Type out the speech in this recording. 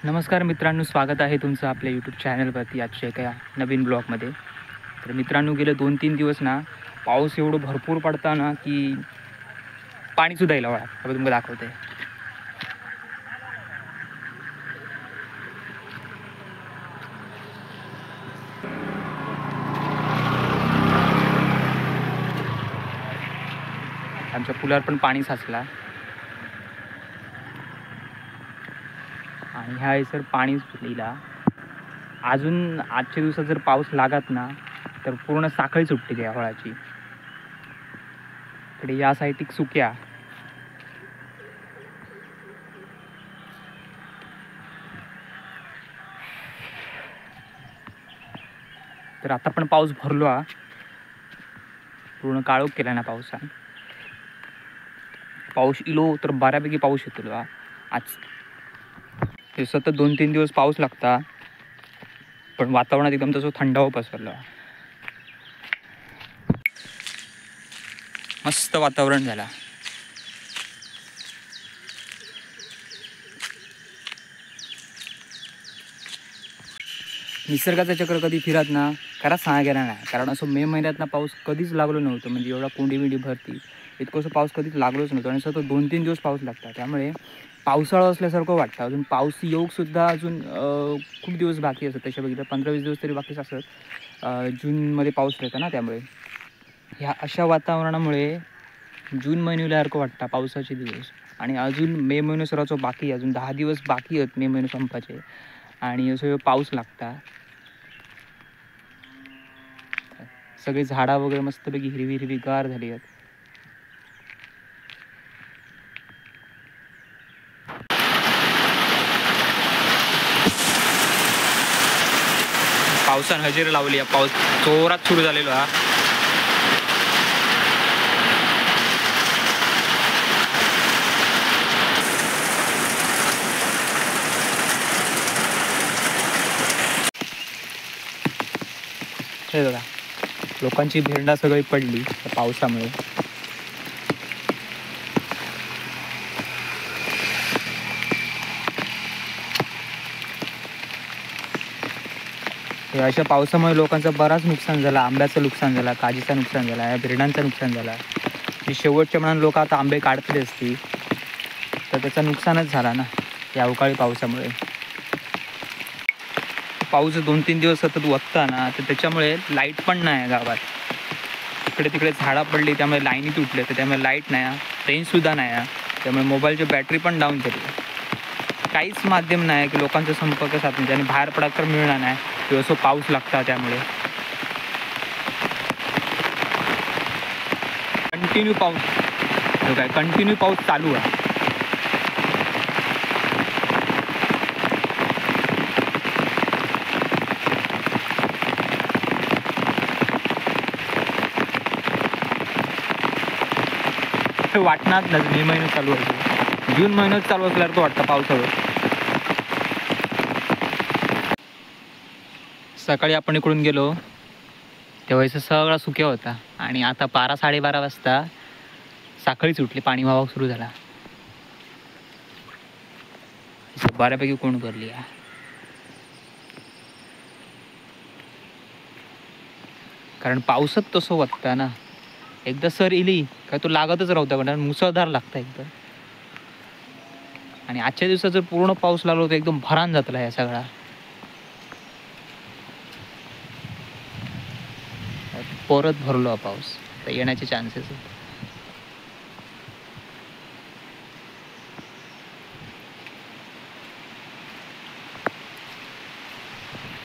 नमस्कार मित्रांनो, स्वागत आहे तुमचं आपल्या यूट्यूब चॅनलवरती आजच्या एका नवीन ब्लॉगमध्ये. तर मित्रांनो, गेले 2-3 दिवस ना पाऊस एवढं भरपूर पडता ना की पाणीसुद्धा यायला वाळा. आता तुम्हाला दाखवते. आमच्या पुलावर पण पाणी साचला आणि ह्या सर पाणी सुटलेला. अजून आजच्या दिवसात जर पाऊस लागत ना तर पूर्ण साखळी सुटते त्या हळाची. इकडे या साईड सुक्या तर आता पण पाऊस भरलो हा. पूर्ण काळोख केला ना पावसाने. पाऊस इलो तर बऱ्यापैकी पाऊस येतो हा. आज हे सतत 2-3 दिवस पाऊस लागता, पण वातावरणात एकदम तसं थंडावा पसरला. मस्त वातावरण झाला. निसर्गाचं चक्र कधी फिरत ना खरंच सांगा गेला नाही. कारण असं मे महिन्यात ना पाऊस कधीच लागलो नव्हतं. म्हणजे एवढा कोंडी भरती इतकंसं पाऊस कधीच लागलोच नव्हतं. आणि सतत 2-3 दिवस पाऊस लागतात. त्यामुळे पावसाळा असल्यासारखं वाटतं. अजून पाऊस येऊकसुद्धा अजून खूप दिवस बाकी असतात. तसे बघितलं 15-20 दिवस तरी बाकीच असत. जूनमध्ये पाऊस येतो ना, त्यामुळे ह्या अशा वातावरणामुळे जून महिन्यासारखं वाटतं पावसाचे दिवस. आणि अजून मे महिना सर्वांचं बाकी, अजून 10 दिवस बाकी आहेत मे महिने संपायचे. आणि असं पाऊस लागता. सगळी झाडा वगैरे मस्तपैकी हिरवी गार झाली आहेत. पावसानं हजेरी लावली. पाऊस जोरात सुरू झालेला हा. हे बघा, लोकांची भेंडा सगळी पडली पावसामुळे. अशा पावसामुळे लोकांचं बराच नुकसान झालं. आंब्याचं नुकसान झालं, काजीचं नुकसान झालं, भेंडांचं नुकसान झालं. शेवटच्या मनात लोक आता आंबे काढतले असतील तर त्याचं नुकसानच झाला ना या अवकाळी पावसामुळे. पाऊस 2-3 दिवस सतत वतता ना, तर त्याच्यामुळे लाईट पण नाही गावात. इकडे तिकडे झाडं पडली, त्यामुळे लाईनी तुटले, तर त्यामुळे लाईट नाही, रेंजसुद्धा नाही. त्यामुळे मोबाईलची बॅटरी पण डाऊन झाली. काहीच माध्यम नाही की लोकांचा संपर्क साधण्याचे. आणि बाहेर पडा तर मिळणार नाही किंवा असं पाऊस लागता. त्यामुळे कंटिन्यू पाऊस चालू आहे. वाटणार ना मे महिन्यात चालू आहे, जून महिन्यात चालू असल्यावर तो वाटतं पावसावर. सकाळी आपण इकडून गेलो तेव्हा इथं सगळा सुक्या होता. आणि आता 12-12:30 वाजता साखळी सुटली, पाणी वाहक सुरू झाला. बऱ्यापैकी कोण भरली आहे. कारण पावसात तसं वाटतं ना, एकदा सर इली काय तो लागतच राहता. कारण मुसळधार लागतं एकदम. आणि आजच्या दिवसात जर पूर्ण पाऊस लागला तर एकदम भरान जातला या सगळा. परत भरलो पाऊस तर येण्याचे चान्सेस आहेत.